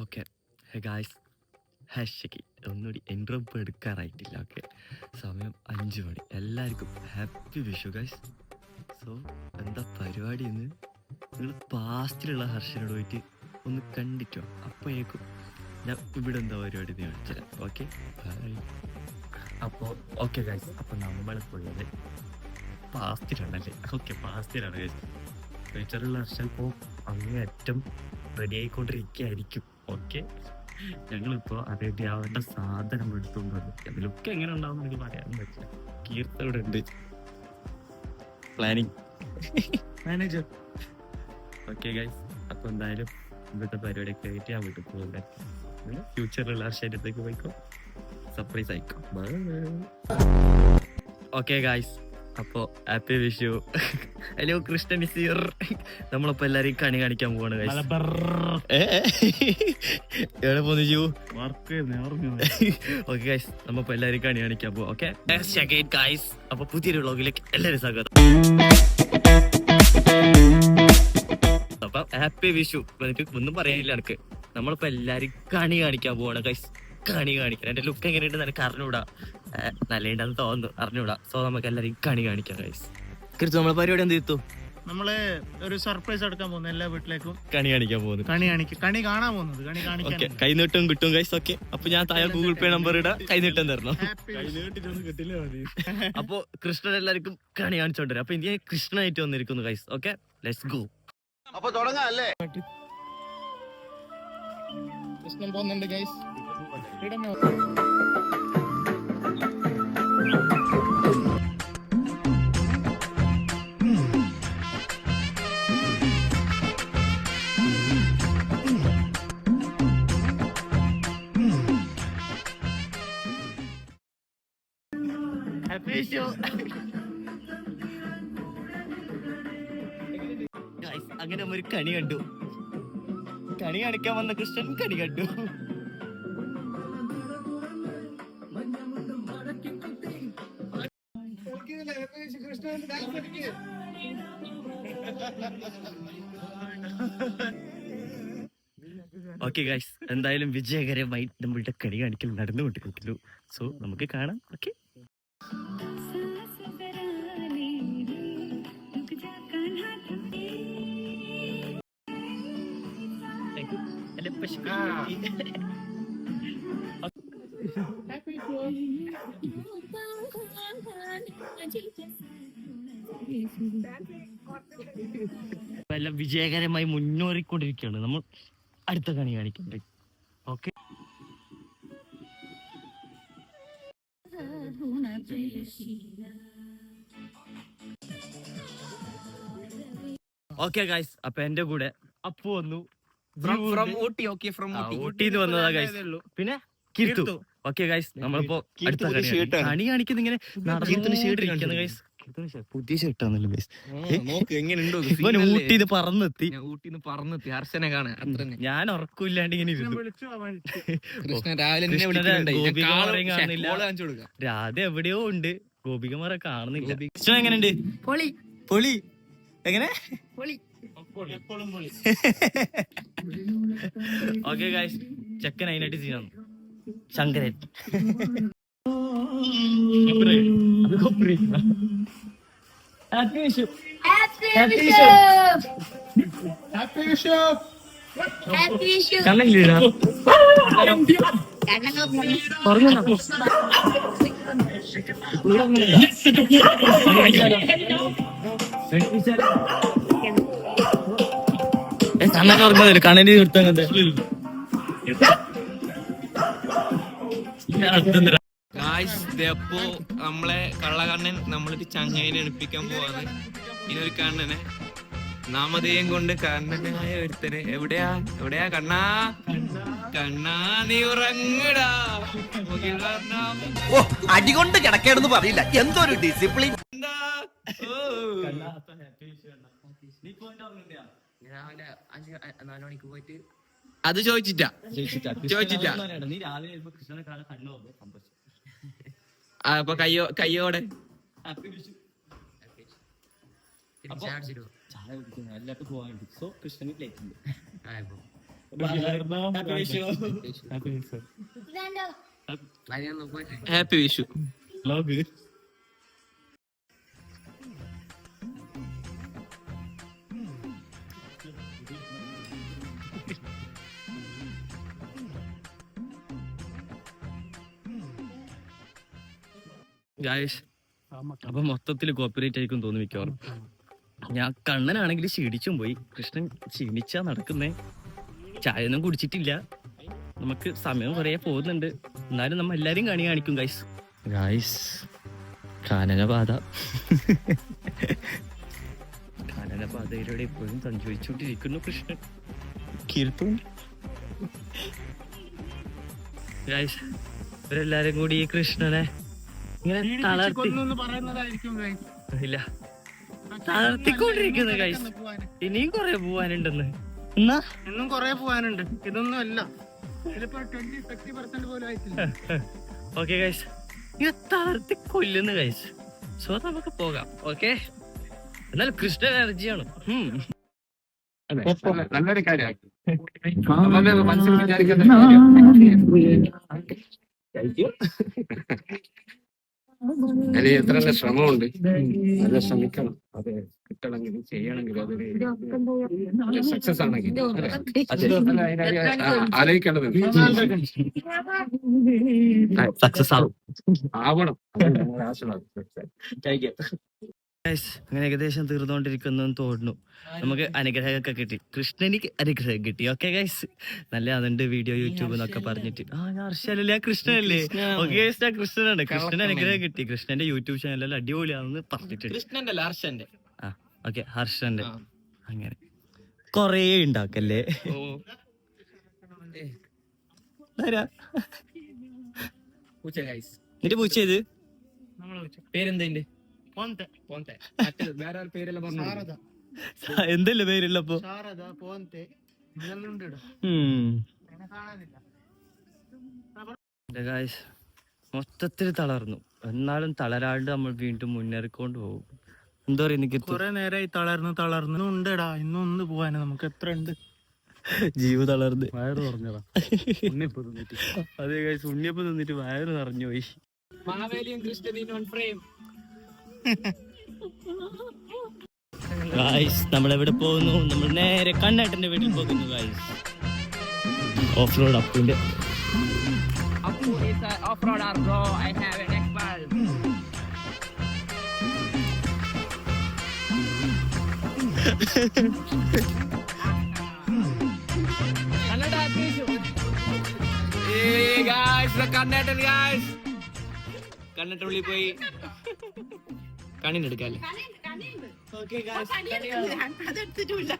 Okay guys hash ഒന്നുകൂടി എൻട്രോപ്പ് എടുക്കാറായിട്ടില്ല. Okay, സമയം 5 മണി. എല്ലാവർക്കും ഹാപ്പി വിഷു ഗായ്സ്. സോ എന്താ പരിപാടി എന്ന് നിങ്ങൾ പാസ്റ്റിലുള്ള ഹർഷനോട് പോയിട്ട് ഒന്ന് കണ്ടിട്ടോ. അപ്പോഴേക്കും ഞാൻ ഇവിടെ എന്താ പരിപാടി എന്ന് കാണിച്ചുതരാം. Okay bye. അപ്പോൾ ഓക്കെ ഗായ്സ്, അപ്പോൾ നമ്മളിപ്പോൾ ഉള്ളത് പാസ്റ്റിലാണല്ലേ? ഓക്കെ, പാസ്റ്റിലാണ് ഗായ്സ്. ഫ്യൂച്ചറുള്ള ഹർഷൻ ഇപ്പോൾ അങ്ങേയറ്റം റെഡി ആയിക്കൊണ്ടിരിക്കുകയായിരിക്കും. ഓക്കെ, ഞങ്ങളിപ്പോൾ റെഡി ആവേണ്ട സാധനം എടുത്തുകൊണ്ട് വന്നു. ലുക്ക് എങ്ങനെ ഉണ്ടാവും എനിക്ക് പറയാൻ പറ്റില്ല. കീർത്ത ഇവിടെ ഉണ്ട്, പ്ലാനിങ് മാനേജർ. ഓക്കെ ഗൈസ്, അപ്പോൾ എന്തായാലും ഇവിടുത്തെ പരിപാടിയൊക്കെ ആയിട്ട് ഞാൻ വീട്ടിൽ പോകുന്നത്. ഫ്യൂച്ചറിലുള്ള ശരീരത്തേക്ക് പോയിക്കോ, സർപ്രൈസ് ആയിക്കോ. ഓക്കെ ഗൈസ്, അപ്പോൾ happy Vishu. Hello Krishnan is here. നമ്മളിപ്പോൾ എല്ലാവരെയും കണി കാണിക്കാൻ പോവാണ് ഗൈസ്. എവിടെ പോന്നു ജൂ? ഓക്കെ ഗൈസ്, നമ്മളിപ്പോൾ എല്ലാവരെയും കണി കാണിക്കാൻ പോവാം. ഓക്കെ ഗൈസ്, അപ്പോൾ പുതിയൊരു വ്ളോഗിലേക്ക് എല്ലാവരും സ്വാഗതം. അപ്പം ഹാപ്പി വിഷു. എനിക്ക് ഒന്നും പറയാനില്ല. എനിക്ക് നമ്മളിപ്പോൾ എല്ലാവരും കണി കാണിക്കാൻ പോവാണ് ഗൈസ്. കണി കാണിക്കാൻ എൻ്റെ ലുക്ക് എങ്ങനെയുണ്ട് എനിക്ക് അറിഞ്ഞൂടാ, നല്ലുണ്ടെന്ന് തോന്നുന്നു, അറിഞ്ഞൂടാ. സോ നമുക്ക് എല്ലാവരും കണി കാണിക്കാം ഗൈസ്. കൃത്യം നമ്മളെ പരിപാടി എന്ത് ചെയ്തു? നമ്മള് ഒരു സർപ്രൈസ് എടുക്കാൻ പോകുന്നു. എല്ലാ വീട്ടിലേക്കും കണി കാണിക്കാൻ പോകുന്നു. കണി കാണാൻ പോകുന്നത്. കണി കാണിക്കാൻ കൈനീട്ടം കിട്ടും ഗൈസ്. ഓക്കെ, അപ്പൊ ഞാൻ താഴെ ഗൂഗിൾ പേ നമ്പർ ഇടാം, കൈനീട്ടം തരണം. അപ്പൊ കൃഷ്ണൻ എല്ലാവർക്കും കണി കാണിച്ചോണ്ടരും. അപ്പൊ ഇന്ത്യ കൃഷ്ണനായിട്ട് വന്നിരിക്കുന്നു ഗൈസ്. Okay, let's go. അപ്പൊ തുടങ്ങാല്ലേ? കൃഷ്ണൻ പോകുന്നുണ്ട് ഗൈസ്. അങ്ങനെ ഒരു കണി കണ്ടു. കണി കാണിക്കാൻ വന്ന കൃഷ്ണൻ കണി കണ്ടു. ഓക്കെ ഗൈസ്, എന്തായാലും വിജയകരമായി നമ്മളുടെ കണി കാണിക്കൽ നടന്നുകൊണ്ടിരിക്കുന്നു. സോ നമുക്ക് കാണാം. ഓക്കെ, എല്ലാം വിജയകരമായി മുന്നേറിക്കൊണ്ടിരിക്കുകയാണ്. നമ്മൾ അടുത്ത കണി കാണിക്കണ്ടേ? ഓക്കെ, ഓക്കെ ഗൈസ്, അപ്പൊ എന്റെ കൂടെ അപ്പു വന്നു. ഊട്ടിന്ന് വന്നതാ ഗൈസ്. പിന്നെ കീർത്തു. ഓക്കെ ഗൈസ്, നമ്മളിപ്പോ അടുത്ത കണി കാണിക്കുന്ന ഇങ്ങനെ ഷീട്ടിരിക്കുന്നു ഗൈസ്. പുതിയ ഷർട്ടാണല്ലോ ഗൈസ്. ഇവൻ ഊട്ടിന്ന് പറന്നെത്തി. ഹർഷനെ കാണാൻ ഞാൻ ഉറക്കില്ലാണ്ട് ഇങ്ങനെ രാധ എവിടെയോ ഉണ്ട്, ഗോപികമാരെ കാണുന്നില്ല. കൃഷ്ണൻ എങ്ങനെയുണ്ട്? പൊളി. എങ്ങനെ? ഓക്കെ ഗൈസ്, ചെക്കൻ അതിനായിട്ട് സീനാണ് ശങ്കരൻ. ഹാപ്പി വിഷു. കണ്ണില്ല കണ്ണൊക്കെ ഓർക്കുന്നത് കണ്ണന് നിർത്തുന്നത്. അപ്പോ നമ്മളെ കള്ളക്കണ്ണൻ നമ്മളൊരു ചങ്ങയിനെ എടുപ്പിക്കാൻ പോവാണ്. ഇനൊരു കണ്ണനെ നാമധേയം കൊണ്ട് കണ്ണനായ ഒരുത്തനെ എവിടെയാ കണ്ണാ നീ ഉറങ്ങടാ. ഓ, അടികൊണ്ട് കിടക്കേണ്ടെന്ന് പറയില്ല, എന്തൊരു ഡിസിപ്ലിൻ. രാവിലെ 4 മണിക്ക് പോയിട്ട് അത് ചോദിച്ചിട്ടാ. അപ്പൊ കയ്യോടെ ഹാപ്പി വിഷു. ഗായ്സ് അപ്പൊ മൊത്തത്തിൽ കോപ്പറേറ്റ് ആയിരിക്കും തോന്നി മിക്കവാറും. ഞാൻ കണ്ണനാണെങ്കിൽ ക്ഷീണിച്ചും പോയി. കൃഷ്ണൻ ക്ഷീണിച്ചാ നടക്കുന്നേ. ചായ ഒന്നും കുടിച്ചിട്ടില്ല. നമുക്ക് സമയം കുറേ പോകുന്നുണ്ട്. എന്നാലും നമ്മ എല്ലാരും കാണിക്കും ഗായ്സ്. ഗായ്സ് കാനനപാത കാനനപാതയിലൂടെ ഇപ്പോഴും സഞ്ചരിച്ചുകൊണ്ടിരിക്കുന്നു കൃഷ്ണൻ. കീർത്തും ഗായ്സ് ഇവരെല്ലാരും കൂടി ഈ കൃഷ്ണനെ ഇങ്ങനെ തളർത്തി ഇല്ല തളർത്തിക്കൊണ്ടിരിക്കുന്നു ഗൈസ്. ഇനിയും കൊറേ പോവാനുണ്ടെന്ന്. എന്നാ ഇന്നും കൊറേ പോവാനുണ്ട്. ഇതൊന്നും അല്ല, ചിലപ്പോ 20-30% പോലും ആയിട്ടില്ല. ഓക്കെ ഗൈസ്, ഇങ്ങനെ തളർത്തി കൊല്ലുന്നു ഗൈസ്. സോ നമുക്ക് പോകാം. ഓക്കെ, എന്നാൽ കൃഷ്ണ എനർജിയാണ്. നല്ലൊരു കാര്യമാണ് മനസ്സിൽ വിചാരിക്കുന്ന അതിന് എത്ര ശ്രമമുണ്ട്. നല്ല ശ്രമിക്കണം. അത് കിട്ടണമെങ്കിലും ചെയ്യണമെങ്കിലും അതൊരു സക്സസ് ആണെങ്കിൽ ആലോചിക്കേണ്ടതുണ്ട്. സക്സസ് ആവണം. അങ്ങനെ ഏകദേശം തീർന്നുകൊണ്ടിരിക്കുന്നു തോന്നുന്നു. നമുക്ക് അനുഗ്രഹമൊക്കെ കിട്ടി. കൃഷ്ണനിക്ക് അനുഗ്രഹം കിട്ടി. ഓക്കെ ഗൈസ്, നല്ല അതുണ്ട് വീഡിയോ യൂട്യൂബ് എന്നൊക്കെ പറഞ്ഞിട്ട്. ഞാൻ ഹർഷല്ലേ, കൃഷ്ണനല്ലേ? ഓക്കെ ഗൈസ്, ഞാൻ കൃഷ്ണനാണ്. കൃഷ്ണന് അനുഗ്രഹം കിട്ടി. കൃഷ്ണന്റെ യൂട്യൂബ് ചാനലെല്ലാം അടിപൊളിയാണെന്ന് പറഞ്ഞിട്ടുണ്ട്. കൃഷ്ണന്റെ അല്ല, ഹർഷന്റെ. ഓക്കെ, ഹർഷന്റെ. അങ്ങനെ കൊറേ ഉണ്ടാക്കല്ലേ. പൂച്ച ഗൈസ്. എന്നിട്ട് പൂച്ച ചെയ്ത് പേരെന്താ? പോന്തെ, വേറെ പേരെല്ലാം പറഞ്ഞു. എന്തല്ലേ പേരില്ലപ്പോ? ശാരദ, പോന്തെ ഇതെല്ലാം ഉണ്ട് ഇവിടെ. കാണാനില്ല. ഗായ്സ് മൊത്തത്തിൽ തളർന്നു. എന്നാലും തളരാണ്ട് നമ്മൾ വീണ്ടും മുന്നേറിക്കൊണ്ട് പോകും. എന്താ പറയാ, എനിക്ക് കൊറേ നേരമായി തളർന്നു ഉണ്ടെടാ. ഇന്നും ഒന്ന് പോവാന് നമുക്ക് എത്ര ഉണ്ട്. ജീവ തളർന്ന് വയറ് പറഞ്ഞതാ. അതെ ഗായ്സ്, ഉണ്ണിയപ്പം നിന്നിട്ട് വയറ് നിറഞ്ഞു പോയി. മാവേലിയും കൃഷ്ണനും ഓൺ ഫ്രെയിം. ഗായ്സ് നമ്മളെവിടെ പോകുന്നു? നമ്മൾ നേരെ കണ്ണേട്ടന്റെ വീട്ടിൽ പോകുന്നു ഗായ്സ്. ഓഫ് റോഡ് അപ്പുന്റെ. Appu is an off-roader bro. I have an expert. Kannada please. Hey guys, the Kannada guys. Kannada ഉള്ളിൽ പോയി കണ്ണിനെടുക്കാല്ലേ? Okay guys. അതെടുത്തിട്ടില്ല.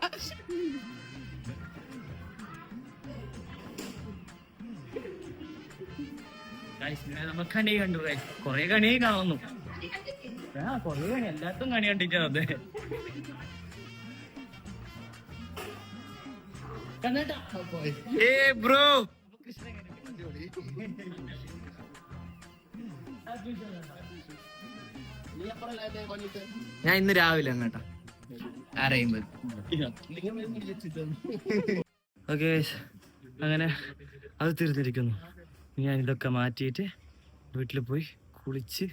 നമ്മൾ കണി കണ്ടു. കൊറേ കണിയായി കാണുന്നു. കൊറേ കണി, എല്ലാത്തും കണി കണ്ടിട്ടാ. അതെ ബ്രോ, ഞാൻ ഇന്ന് രാവിലെ അങ്ങോട്ടാ അറിയുമ്പോ. ഓക്കെ, അങ്ങനെ അത് തീർന്നിരിക്കുന്നു. ഞാൻ ഇതൊക്കെ മാറ്റിയിട്ട് വീട്ടിൽ പോയി കുളിച്ച്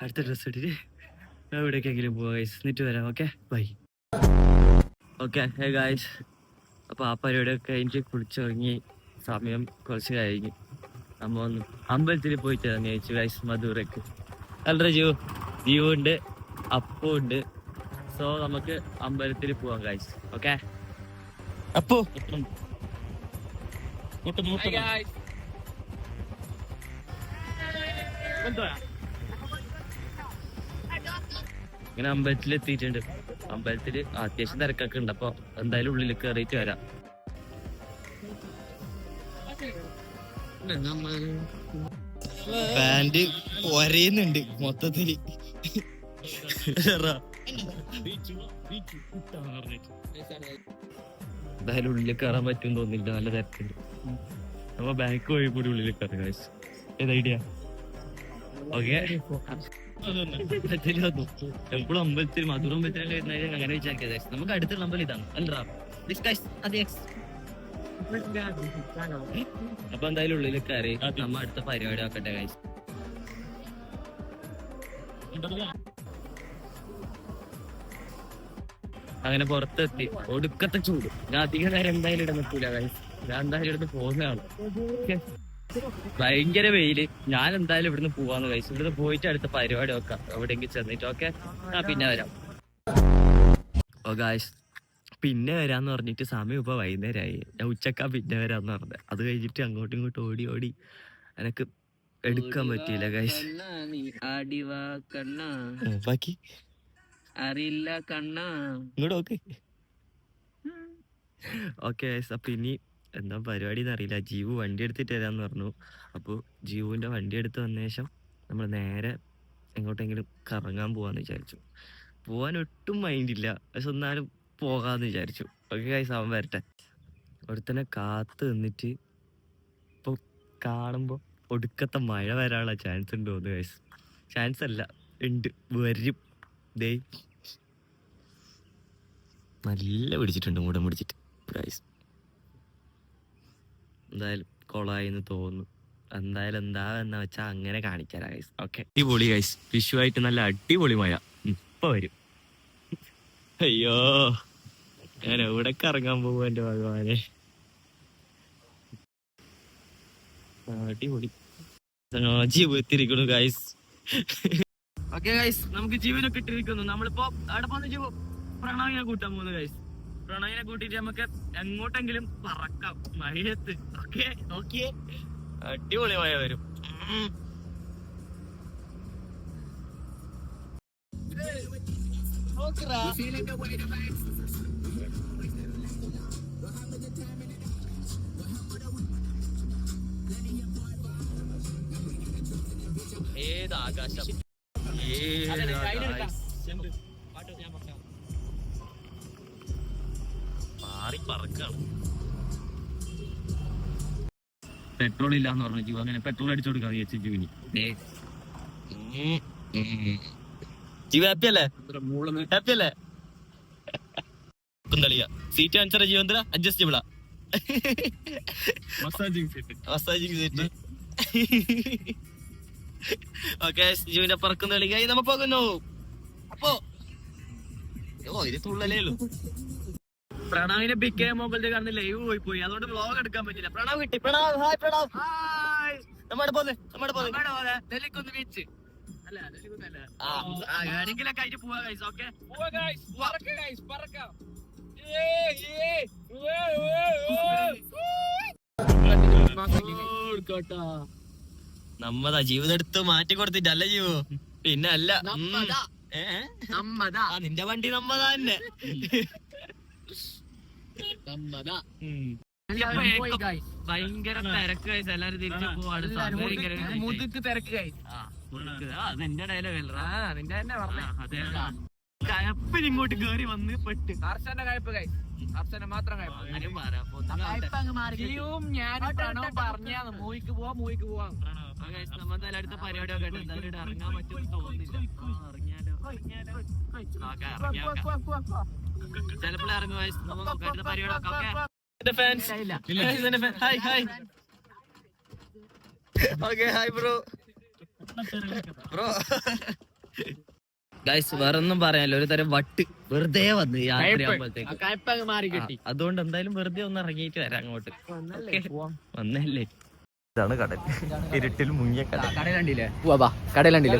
അടുത്ത ഡ്രസ്സ് ഇട്ടിട്ട് എവിടേക്കെങ്കിലും പോവാ ഗൈസ്. എന്നിട്ട് വരാം. Okay, bye. Okay hey guys, അപ്പോൾ ആ പരിപാടിയൊക്കെ കഴിഞ്ഞിട്ട് കുളിച്ചിറങ്ങി. സമയം കുറച്ച് കഴിഞ്ഞ് നമ്മ ഒന്ന് അമ്പലത്തിൽ പോയിട്ട് ഇറങ്ങി അയച്ചു ഗൈസ്. മധുരക്ക് അല്ല ജീവ ഉണ്ട്, അപ്പു ഉണ്ട്. സോ നമുക്ക് അമ്പലത്തിൽ പോവാം ഗൈസ്. ഓക്കെ, അപ്പു ഇങ്ങനെ അമ്പലത്തിൽ എത്തിയിട്ടുണ്ട്. അമ്പലത്തില് അത്യാവശ്യം തിരക്കൊക്കെ ഉണ്ട്. അപ്പൊ എന്തായാലും ഉള്ളിൽ കയറിയിട്ട് വരാം. പാന്റ് ഒരയുന്നുണ്ട് മൊത്തത്തില്. എന്തായാലും ഉള്ളിൽ കയറാൻ പറ്റും തോന്നില്ല, നല്ല തിരക്കുണ്ട്. നമ്മ ബാക്ക് വഴി കൂടി ഉള്ളിൽ കയറി ഗൈസ്. ഏത് ഐഡിയ? ഓക്കെ, എപ്പോഴും അമ്പലത്തിൽ മധുര അമ്പലത്തിലൊക്കെ വരുന്ന അങ്ങനെ വിചാരിക്കുക. നമുക്ക് അടുത്തുള്ള അമ്പലം ഇതാണ്. അപ്പൊ എന്തായാലും ഉള്ളിൽ കയറി നമ്മ അടുത്ത പരിപാടി ആക്കട്ടെ ഗൈസ്. അങ്ങനെ പുറത്തെത്തി. ഒടുക്കത്തെ ചൂട്. ഞാൻ അധികം നേരം എന്തായാലും ഇവിടെ നിൽക്കൂല ഗൈസ്. ഞാൻ എന്തായാലും ഇവിടുന്ന് പോകുന്നതാണ്. ഭയങ്കര വെയില്. ഞാൻ എന്തായാലും ഇവിടുന്ന് പോവാന്ന് ഗൈസ്. ഇവിടുന്ന് പോയിട്ട് അടുത്ത പരിപാടി നോക്കാം എവിടെയെങ്കിലും ചെന്നിട്ട്. ഓക്കെ, പിന്നെ വരാം. ഓ ഗൈസ്, പിന്നെ വരാന്ന് പറഞ്ഞിട്ട് സമയം ഇപ്പൊ വൈകുന്നേരമായി. ഞാൻ ഉച്ചക്കാ പിന്നെ വരാന്ന് പറഞ്ഞത്. അത് കഴിഞ്ഞിട്ട് അങ്ങോട്ടും ഇങ്ങോട്ടും ഓടി ഓടി എനക്ക് എടുക്കാൻ പറ്റിയില്ല ഗൈസ്. ബാക്കി അറിയില്ല കണ്ണാ ഇങ്ങോട്ട് നോക്ക്. ഓക്കെ ഗൈസ്, അപ്പൊ ഇനി എന്താ പരിപാടി എന്നറിയില്ല. ജീവു വണ്ടി എടുത്തിട്ട് വരാന്ന് പറഞ്ഞു. അപ്പോൾ ജീവുവിന്റെ വണ്ടി എടുത്ത് വന്ന ശേഷം നമ്മൾ നേരെ എങ്ങോട്ടെങ്കിലും കറങ്ങാൻ പോവാന്ന് വിചാരിച്ചു. പോവാൻ ഒട്ടും മൈൻഡില്ല, പക്ഷെ എന്നാലും പോകാന്ന് വിചാരിച്ചു. ഓക്കെ ഗൈസ്, അവൻ വരട്ടെ. ഒരുത്തനെ കാത്ത് നിന്നിട്ട് ഇപ്പൊ കാണുമ്പോ ഒടുക്കത്തെ മഴ വരാനുള്ള ചാൻസ് ഉണ്ട് തോന്നുന്നു ഗൈസ്. ചാൻസ് അല്ല, ഉണ്ട്, വരും. ദേ നല്ല പിടിച്ചിട്ടുണ്ട്, മൂടം പിടിച്ചിട്ട് ഗൈസ്. എന്തായാലും കൊളായിന്ന് തോന്നുന്നു. എന്തായാലും എന്താ വെച്ചാ അങ്ങനെ കാണിക്കാനാ ഗൈസ്. ഓക്കെ, അടിപൊളി ഗൈസ്. വിഷുവായിട്ട് നല്ല അടിപൊളി മഴ ഇപ്പൊ വരും. അയ്യോ, ഞാൻ എവിടെ കറങ്ങാൻ പോകും എന്റെ ഭഗവാനെ. അടിപൊളി ജീവ് എത്തിയിരിക്കുന്നു ഗൈസ്. ഓക്കെ ഗൈസ്, നമുക്ക് ജീവനൊക്കെ ഇട്ടിരിക്കുന്നു. നമ്മളിപ്പോ അവിടെ പോകുന്ന ജീവ പ്രണവിനെ കൂട്ടാൻ പോകുന്നു ഗൈസ്. പ്രണവിനെ കൂട്ടിട്ട് നമുക്ക് എങ്ങോട്ടെങ്കിലും പറക്കാം മഴയത്ത്. ഓക്കെ ഓക്കെ, അടിപൊളി മഴ വരും. ഏതാകാശം, മാറി പറക്കാണ്. പെട്രോൾ ഇല്ലാന്ന് പറഞ്ഞു ജീവ. അങ്ങനെ പെട്രോൾ അടിച്ചു കൊടുക്കാന്ന് വിചാരിച്ചു ജീവനി. ജീവ ഹാപ്പി അല്ലേ? ഹാപ്പി അല്ലേ? കുന്തളിയ സീറ്റ് അനുസരിച്ച് ജീവന്തര അഡ്ജസ്റ്റബിളാ. Massaging seat. ഓക്കെ, ജീവന്റെ പറക്കുന്ന കളിക്കായി നമ്മ പോകുന്നു. അപ്പോ ഇത് തുള്ളലേ ഉള്ളൂ. പ്രണവിനെ പിക്ക് ചെയ്യാൻ മൊബൈലിൽ കാണുന്ന ലൈവ് പോയി, അതുകൊണ്ട് വ്ലോഗ് എടുക്കാൻ പറ്റില്ല. പ്രണവ് കിട്ടി. പ്രണവ്, ഹായ് പ്രണവ്. നമ്മുടെ പോലെ നെല്ലിക്കുന്ന് ബീച്ച് അല്ല, എവിടെയെങ്കിലൊക്കെ ആയിട്ട് പോവാ ഗൈസ്. ഓക്കെ, നമ്മതാ ജീവിതം എടുത്ത് മാറ്റി കൊടുത്തിട്ടല്ല ജീവു, പിന്നെ അല്ല നിന്റെ വണ്ടി നമ്മതാ തന്നെ. ഭയങ്കര തിരക്ക് കഴിച്ച് എല്ലാരും തിരിച്ചു പോവാണ്. മുതുക്ക് തിരക്ക് കഴിച്ച് അതെന്റെ ഡയലോഗ് നിന്റെ തന്നെ പറഞ്ഞ കയപ്പിന് ഇങ്ങോട്ട് കേറി വന്ന് പെട്ട്. ഹർഷന്റെ കയപ്പ് കഴിച്ച്, ഹർഷനെ മാത്രം പറഞ്ഞാന്ന് മൂവിക്ക് പോവാം. നമ്മളെന്തായാലും അടുത്ത പരിപാടി ഒക്കെ എന്തായാലും ഇറങ്ങാൻ പറ്റുമെന്ന് തോന്നുന്നില്ല. ചിലപ്പോൾ ഇറങ്ങും. അടുത്ത പരിപാടി ഒക്കെ ഗൈസ്, വേറൊന്നും പറയാനല്ലോ. ഒരു തരം വട്ട് വെറുതെ വന്ന് യാത്രയാകുമ്പോഴത്തേക്ക്. അതുകൊണ്ട് എന്തായാലും വെറുതെ ഒന്ന് ഇറങ്ങിയിട്ട് വരാം അങ്ങോട്ട്. വന്നല്ലേ, ഇതാണ് കടൽ. ഇരുട്ടിൽ മുങ്ങിയ കടൽ. കടലുണ്ടില്ലേ? കടലുണ്ടില്ലേ?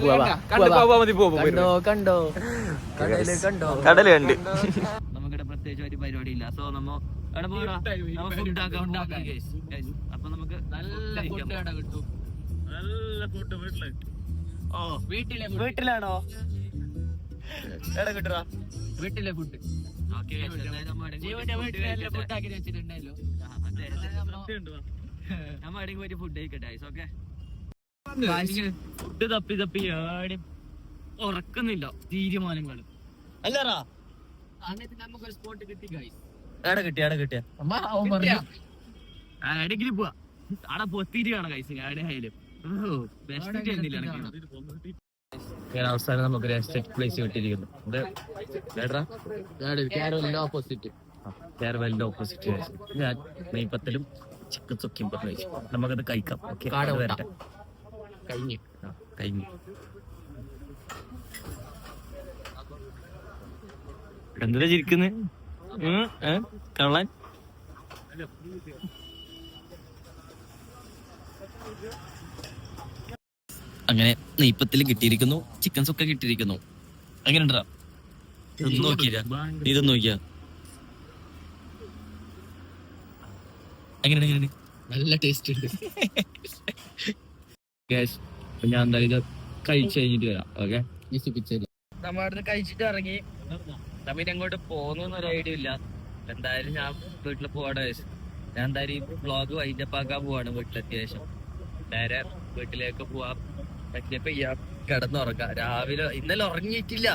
കണ്ടോ കടല് കണ്ട്. നമുക്കിവിടെ പ്രത്യേകിച്ച് ഒരു പരിപാടി ഇല്ല. സോ നമ്മ ഫുഡ് ഉണ്ടാക്കാം ഗൈസ്. അപ്പൊ നമുക്ക് നല്ല ഫുഡ് കിട്ടും. നല്ല ഫുഡ് വീട്ടില്. ഓ, വീട്ടിലാണോ? എവിടെ കിട്ടുക വീട്ടിലെ ഫുഡ്? ജീവന്റെ വീട്ടിലെ ഫുഡ് ആക്കി വെച്ചിട്ടുണ്ടല്ലോ. നമ്മ എവിടെയും പോയിട്ട് ഫുഡ് കഴിക്കട്ടെ. ഓക്കെ, ഫുഡ് തപ്പി ഏടെയും ഉറക്കുന്നില്ല തീരുമാനങ്ങൾ. അല്ലറാ, നമുക്കൊരു സ്പോട്ട് കിട്ടി ഗൈസ്. എവിടെ കിട്ടിയ എവിടെങ്കിലും പോവാ. അവിടെ പൊത്തിരി കാണാം ഗൈസ്. എവിടെയായാലും അവസാനം നമുക്ക് പ്ലേസ് കിട്ടിയിരിക്കുന്നു. ഓപ്പോസിറ്റ് ഫെയർവെല്ലിന്റെ ഓപ്പോസിറ്റ് ഞാൻ നെയ്പത്തിലും ചിക്കൻ സുക്കിയും പറഞ്ഞു വെച്ചു. നമുക്കത് കഴിക്കാം. ഓക്കെ, വരട്ടെ. കഴിഞ്ഞു. കഴിഞ്ഞു. എന്തിനാ ചിരിക്കുന്നത്? കള്ളൻ. അങ്ങനെ നെയ്പ്പത്തിൽ കിട്ടിയിരിക്കുന്നു, ചിക്കൻ സുക്ക കിട്ടിയിരിക്കുന്നു. അങ്ങനെ ഉണ്ടാ ഇതൊന്നും നോക്കിയില്ല, ഇതൊന്നും നോക്കിയ എങ്ങനെയാണ്? നല്ല ടേസ്റ്റ് ഉണ്ട്. ഞാൻ എന്തായാലും ഇത് കഴിച്ചു കഴിഞ്ഞിട്ട് വരാം. ഓക്കെ, വിസിപ്പിച്ചത് നമ്മളിവിടുന്ന് കഴിച്ചിട്ട് ഇറങ്ങി. നമ്മിന് എങ്ങോട്ട് പോകുന്നു ഒരു ഐഡിയ ഇല്ല. എന്തായാലും ഞാൻ വീട്ടിൽ പോവാടെ. ഞാൻ എന്തായാലും ഈ വ്ളോഗ് വൈൻഡപ്പാക്കാൻ പോവാണ്. വീട്ടിലെത്തിയ ശേഷം നേരെ വീട്ടിലേക്ക് പോവാം. പറ്റിയപ്പോ ചെയ്യാം, കിടന്നുറങ്ങാം. രാവിലെ ഇന്നലെ ഉറങ്ങിയിട്ടില്ല.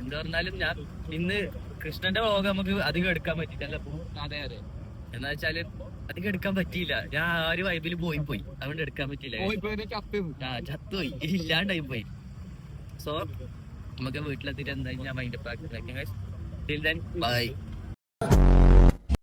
എന്ത് പറഞ്ഞാലും ഞാൻ ഇന്ന് കൃഷ്ണന്റെ വ്ളോഗ് നമുക്ക് അധികം എടുക്കാൻ പറ്റിയിട്ടല്ല. അതെ അതെ. എന്നാ വെച്ചാല് അധികം എടുക്കാൻ പറ്റിയില്ല. ഞാൻ ആ ഒരു വൈബിൽ പോയി അതുകൊണ്ട് എടുക്കാൻ പറ്റിയില്ല. ചത്തുപോയി, ഇല്ലാണ്ടായി പോയി. സോ നമുക്ക് വീട്ടിലെത്തിയിട്ട് എന്തായാലും ഞാൻ മൈൻഡ് അപ്പ് ആക്കി. ബൈ.